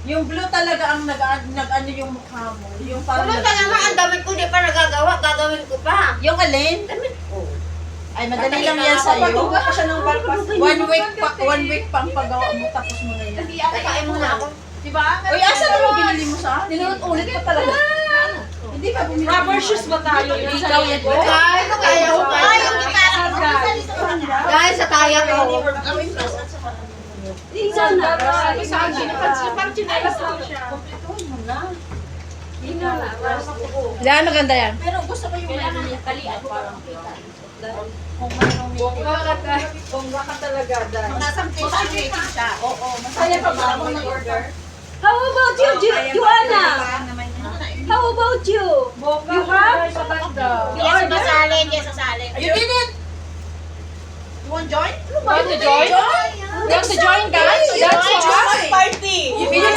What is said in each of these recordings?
Yung blue talaga ang nag-ano yung mukha mo. Yung parang... Pumunta naman ang damit ko, di pa nagagawa, gagawin ko pa. Yung alin? Damit ko. Ay, madali lang yan sa'yo. Papatuga ka siya ng balpas. 1 week pa ang pagawa mo, tapos mo na yan. Kakain muna ako. Diba? Uy, asa na mo binili mo sa akin? Ninulit pa talaga. Hindi ka bumili. Rubber shoes ba tayo? Ikaw yan. Guys, kaya ko. Ay, yung gitara mo. Guys, sa kaya ko. Sana. Parang chinelas lang siya. Yan, maganda yan. Pero gusto ko yung meron niya talian parang kita. Kung mayroong bongga ka talaga dahil. Nasang appreciating siya. Oo. Kaya pa ba ako nag-order? How about you, Joanna? How about you? You have? Yes, masalin, yes, masalin. You did it! You want join? Want to join? Want to join, guys? That's Join. party. You did it.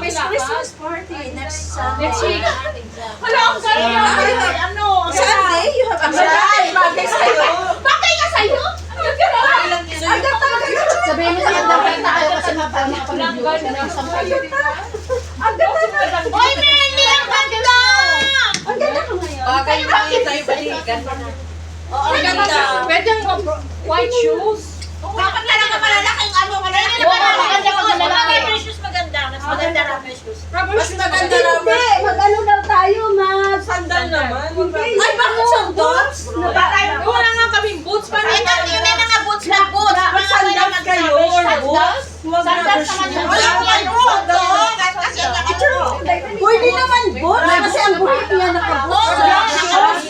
It's Christmas party next Next week. Hala, ang ganda. Ano? Sunday? You have a Sunday. Bagay sa'yo. Bagay nga sa'yo? Ang ganda. Ang ganda. Sabihin mo sa kanya, kita kayo kasi mapapag-review. Ang ganda. Oy, Melly, ang ganda! Ang ganda ko ngayon. Bagay tayo balikan. Oo, ang ganda. Pwede mo white shoes. Dapat lang ang malalaki yung ano, malalaki. Maganda ko sa lalaki. Rubber shoes maganda. Mas maganda rubber shoes. Rubber Mas shoes. maganda rubber shoes. Mag-ano daw tayo, Sandal naman. Ay, bakit sandals? Wala nga kaming boots. Parang Ito, yung may mga boots na boots. sandals kayo or boots? Sandals naman yung Wala yan, boots. Oo, kasi ang Pwede naman bot, kasi ang buhay niya naka-bot.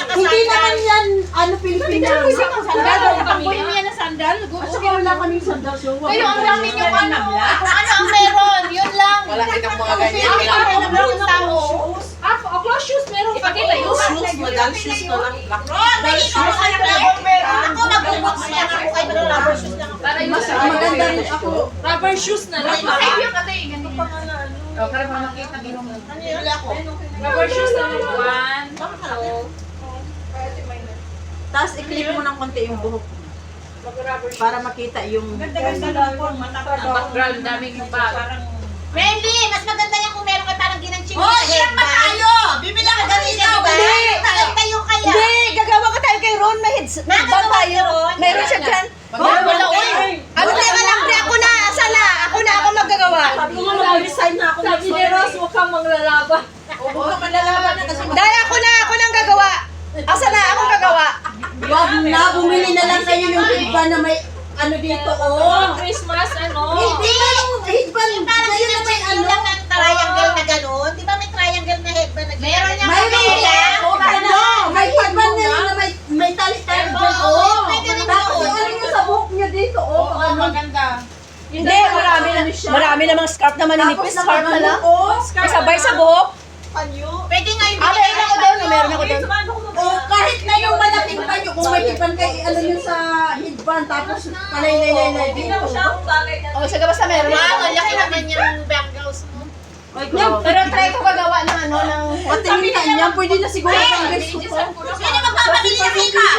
Hindi naman yan, ano, Pilipina. Ang buhay niya na sandal. At saka wala kaming sandal. Kayo, ang dami yung ano. Kung ano ang meron, yun lang. Wala itong mga ganyan. Close shoes meron pa kita yun. Shoes, madam, shoes na lang. Ako mag-boots na ako. Ay, rubber shoes lang ako. Para yung Maganda rin ako. rubber shoes na lang. Para makita ginong. Ano ako? Rubber shoes na lang. One. Tapos i-clip mo ng konti yung buhok mo. Para makita yung... Ang background daming yung bag. Melly, mas maganda yan kung meron kayo parang ginanching Oh, siya pa tayo! Bibila ka dali ikaw! Tayo kaya. Hindi, gagawa ka tayo kay Ron. May headband tayo. Mayroon siya dyan. Wala, uy! Ano tayo kalambre? Ako na, asala. Ako na ako magagawa. Sabi mo mag-resign na ako. Sabi ni Ross, huwag kang maglalaban. Oo, malalaban na kasi... Dahil ako nang gagawa. Asa na, ako gagawa. Wag na, bumili na lang kayo yung headband na may ano dito, oh. Christmas, ano? Hindi na yung headband. Parang Ngayon na may ginanching ano. lang ng triangle na gano'n. Di ba may triangle na headband na gano'n? Meron niya May may headband na yun na may tali-tali dyan, oh. Tapos yung ano yung sa buhok niya dito, oh. Oo, maganda. Hindi, marami namang scarf na maninipis. Scarf na lang. Isabay sa buhok. Pwede nga yung Meron ako doon, meron ako doon. O kahit na yung malaking banyo, kung may tipan kay ano yun sa headband, tapos palay-lay-lay dito. Oh, sa gabas na meron. Wow, ang laki naman yung bangles mo. Pero try ko gagawa ng ano, ng... Patingin na niya, pwede na siguro ang guest ko to. Sino magpapabili ng ikaw?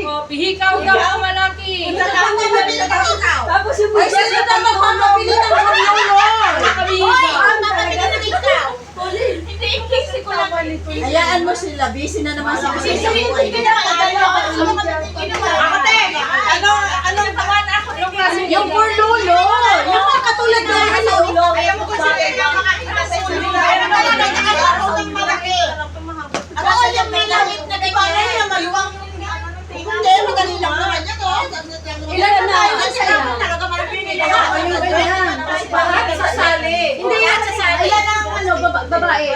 Oh, pihikaw daw ang malaki. Magpapabili ng ikaw. Tapos yung Ay, sino na magpapabili ng Lord? Hoy, magpapabili ng ikaw. Hindi, hindi ko lang. Hayaan mo sila, busy na naman sila. Anong taman ako? Yung for Lolo, yung mga katulad ng ano. Ayaw mo kasi yung mga Ako yung may langit na ganyan. Hindi, madali lang naman yan. Ilan na? Talaga marami nila. Ayun, ganyan. Sasali. Hindi yan, sasali. Ilan ang ano, babae?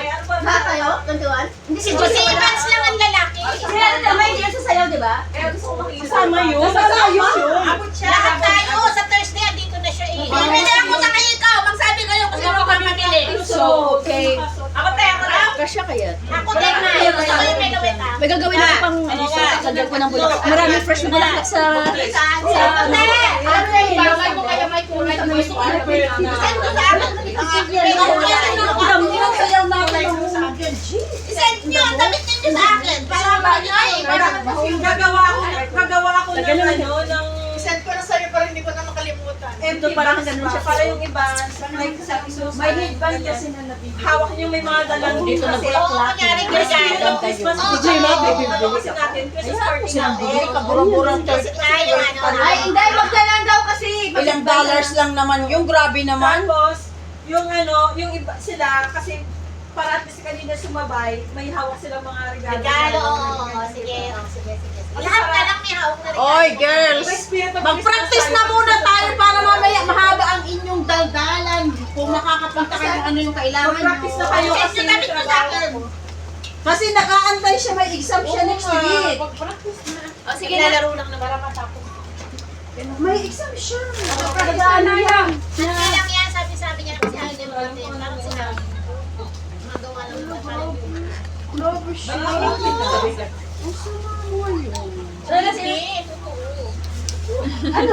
Lahat tayo? Gantuan? Hindi si Kasi Evans lang ang lalaki. Sila may hindi yan sasayaw, di ba? Kasama yun. Lahat tayo sa Thursday, andito na siya eh. Bibili ako sa kayo ikaw. Magsabi kayo kung sino ka mabili. So, okay. Ako tayo. Kasya kaya. Ako din na. Gusto ko yung may gawin ha. May gagawin ako pang lagyan ko ng bulaklak. Maraming fresh na bulaklak sa... Bagay mo kaya may kulay. Gusto ko yung Send ko sa akin. Ang sayaw namin ng Send nyo. Damit ninyo sa akin. Para bagay. Gagawa ako ng ano, ng... Send ko na sa'yo para hindi ko na makalimutan. Ito parang ganun siya. Para yung iba, like sa isusunod. May headband kasi na nabibili. Hawak niyo may mga dalang dito na Oo, kunyari, regalo. Christmas Oo, DJ na, oo, ano kasi natin, Christmas party natin. Kabura-burang Kasi tayo, ano. Ay, hindi, wag ka lang daw kasi. Ilang dollars lang naman yung grabe naman. Tapos, yung ano, yung iba sila, kasi para at least kanina sumabay, may hawak silang mga regalo. Regalo, oo. Sige, sige. Lahat na lang may hawak na regalo. Oy, girls! Mag-practice na muna tayo para mamaya mahaba ang inyong daldalan. Kung makakapunta kayo ano yung kailangan nyo. Mag-practice na kayo kasi Kasi damit mo sa akin. Kasi nakaantay siya, may exam siya next week. O, sige na. Lalaro lang na para matapos. May exam siya. Ano yan? Ano lang yan, sabi niya kasi ayaw din natin. Parang sinabi. Magawa lang ba parang Grabe siya. Sige.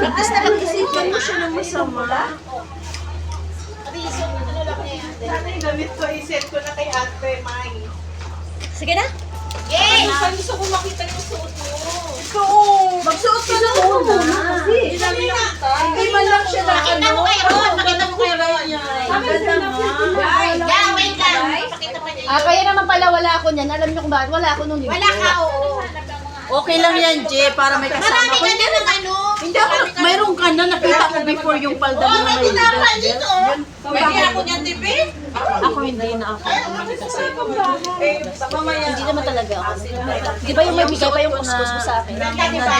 Tapos nakag-isipan mo siya ng masama. Reason, ano lang niya yan. Sana yung damit ko, i-send ko na kay Ate Mai. Sige na. Yay! Saan gusto ko makita yung suot mo? Magsuot ka na muna. Hindi man lang siya na Pakita mo kay Ron. Pakita mo kay Ron. Ang ganda nga. Yeah, wait lang. Pakita pa niya. Kaya naman pala wala ako niyan. Alam niyo kung bakit wala ako nung Wala ka, oo. Okay lang yan, Je, para may kasama Marami ko. ka na ng ano. Hindi ako, mayroon ka na, nakita ko before yung palda mo na may tinapay dito. Pwede ako niyan, TV? Ako hindi na ako. Hindi naman talaga ako. Di ba yung may bigay pa yung kuskus mo sa akin? Ganda, di ba?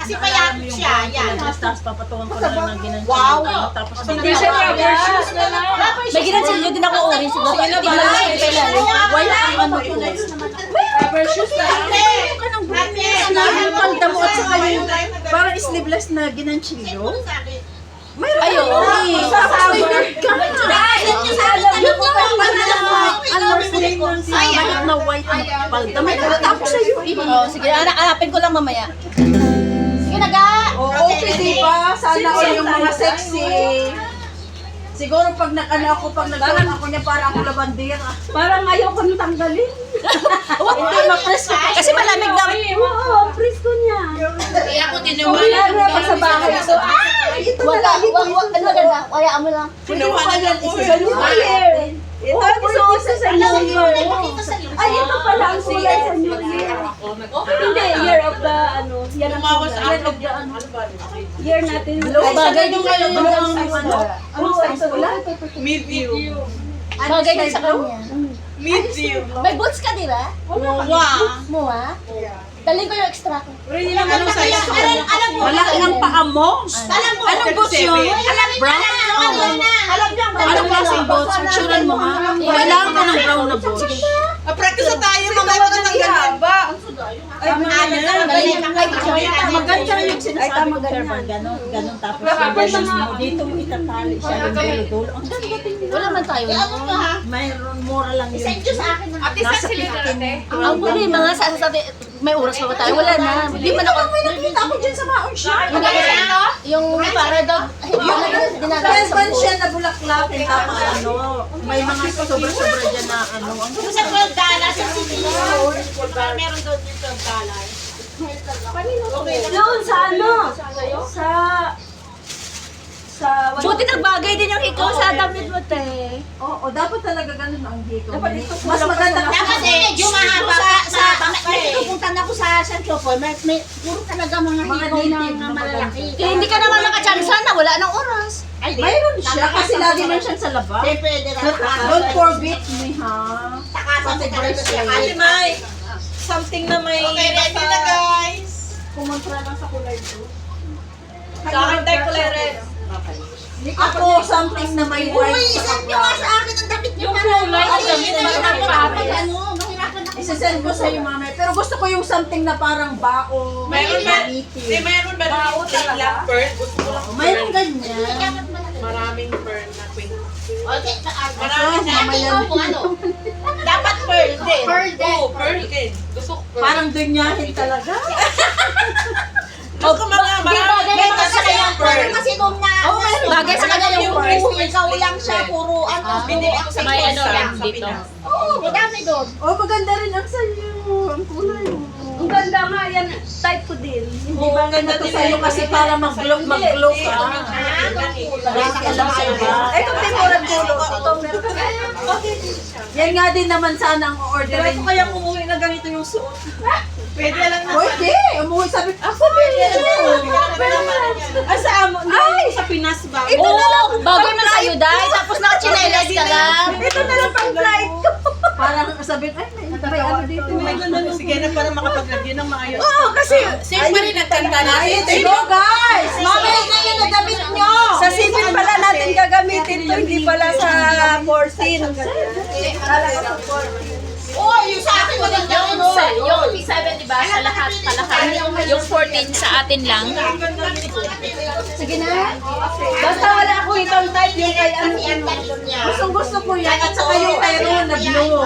Kasi payat siya. Yan. Tapos papatungan ko na lang ng ginansin. Wow. Tapos Hindi siya rubber shoes na lang. May ginansin yun din ako orange. Hindi ba lang siya kailangan? wala ang ano ko. Rubber shoes na. Mayroon ka ng brunette na yung palda mo at saka yung parang sleeveless na ginansilyo. Mayroon Ayun. Tapos may nerd ka. Yun lang mahit na white na palda. May nakatapos sa'yo. Oh, sige, hanapin ko lang mamaya. Sige na ga! Okay, diba? Sana all yung mga sexy. Siguro pag nag-ano ako, pag nag-ano ako niya, para ako labandera. Parang ayaw ko nang tanggalin. Hindi, ma-press ko. Kasi malamig na. Oo, presko niya. Kaya ako Wala na pag sa bahay. So, Wag, ano maganda? Hayaan mo lang. ganun pa year. Ito ang isuuso sa New Year. Ay, ito pala ang kulay sa New Year. Hindi, year of the, ano, year of the, ano, year natin. Bagay din kayo yung Ano sa kulay? Mid-view. Bagay din sa kanya. Mid-view. May boots ka, di ba? Muwa? Dalhin ko yung extra ko. Anong size ko? Wala kang paa mo. Anong boots yun? Brown? Anong klaseng boots? Picturean mo ha. Kailangan ko ng brown na boots. Practice na tayo, mamaya ko na tanggalin. Maganda yung sinasabi ko, Fairborn. Ganon. Tapos yung versions mo, dito mo itatali siya. Yung dulo-dulo. Ang ganda tingnan. Wala man tayo. Mayroon, mura lang yun. Nasa 15. Ang huli, mga sasabi, may oras pa ba tayo? Wala na. Hindi man ako. May nakita ko dyan sa maon siya. Yung para daw, dinadala sa Fairborn siya na bulaklakin. Tapos ano, may mga sobra-sobra dyan na ano. Ang Kung sa $12 sa city, meron doon yung $12. Noon sa ano? Sa Buti nagbagay din yung hikaw sa damit mo, te. Oo, dapat talaga ganun ang hikaw. Mas maganda Dapat medyo mahaba sa pupunta na ako sa Central Point. May puro talaga mga hikaw na malalaki. Kaya hindi ka naman nakachansa na, wala nang oras. Mayroon siya kasi lagi man siya sa labas. Don't forget me, ha? takasan sa birthday. Ate Mai, something na may... Okay, ready na guys. Kumontra lang sa kulay ko. Sa akin tayo kulay red. Ako, something na may white. Uy, isend nyo nga sa akin ang damit nyo. Yung kulay ng damit, Mahirapan ako. Isasend ko sa'yo, mama. Pero gusto ko yung something na parang bao. Mayroon ba? native. Mayroon ba yung plain lang pearl? Gusto ko lang Mayroon ganyan. maraming pearl na queen. Okay, Marami na. mamaya. dapat pearl din. Oo, pearl din. Gusto ko pearl. Parang ganyahin talaga. Gusto ko mga marami. May kasi kaya pearl. Kasi nung na... Bagay sa kanya yung pearl. Ikaw lang siya, puro ano. Binili ako sa May Quezon, ano lang sa dito. Pinas. Oo, madami doon. Oh, maganda rin ang sa'yo. Ang kulay mo. Ang ganda nga yan, type ko din. Hindi ba ganda to sa'yo kasi para mag-glow ka? Parang alam sa iba. Ito, favorite color. Ito, meron ka. Yan nga din naman sana ang orderin ko. Kaya umuwi na ganito yung suot. Pwede lang na. Pwede! Umuwi sabi, ako pwede Sa amo, ay, sa Pinas ba? Ito na lang. Bagay man sa'yo, Day. Tapos nakachinelas ka lang. Ito na lang pang flight ko. Parang sabi, ay, may ano dito. Sige na para makapag-review ng maayos. Oo, kasi Same pa rin ang kanta natin. Let's go guys! Mamaya na yun ang damit nyo. sa civil pala natin gagamitin to, hindi pala sa 14. Oh, yung sa akin maganda yun. Yung P7, di ba? Sa lahat, palakan. Yung 14 sa atin lang. Sige na. Basta wala akong itong type yung kay ano. Gustong gusto ko yan at saka yung Tyrone na blue.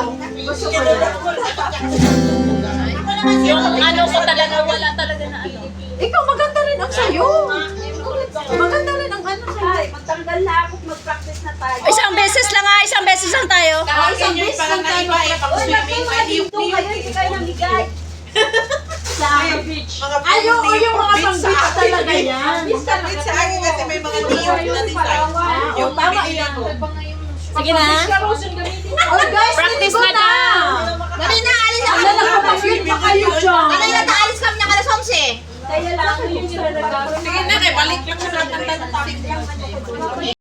Gusto ko yan. Yung ano ko talaga, wala talaga na ano. Ikaw maganda rin ang sayo. Maganda rin ang ano sa'yo. Ay, magtanggal na ako, mag-practice na tayo. Isang beses lang ha, isang beses lang tayo. Isang beses lang tayo. Uy, mga dito kayo, hindi kayo namigay. Ayaw ko yung mga pang-beach talaga yan. Sa akin kasi may mga niyog na design. Yung tama yan. Sige na. Oh guys, Practice let's go na na. Dali na, alis ako. Wala na kapag-yun pa kayo dyan. Dali na, naalis kami ng alas 11. Kaya lang, yung sinaraga. Sige na, balik lang sa kanta ng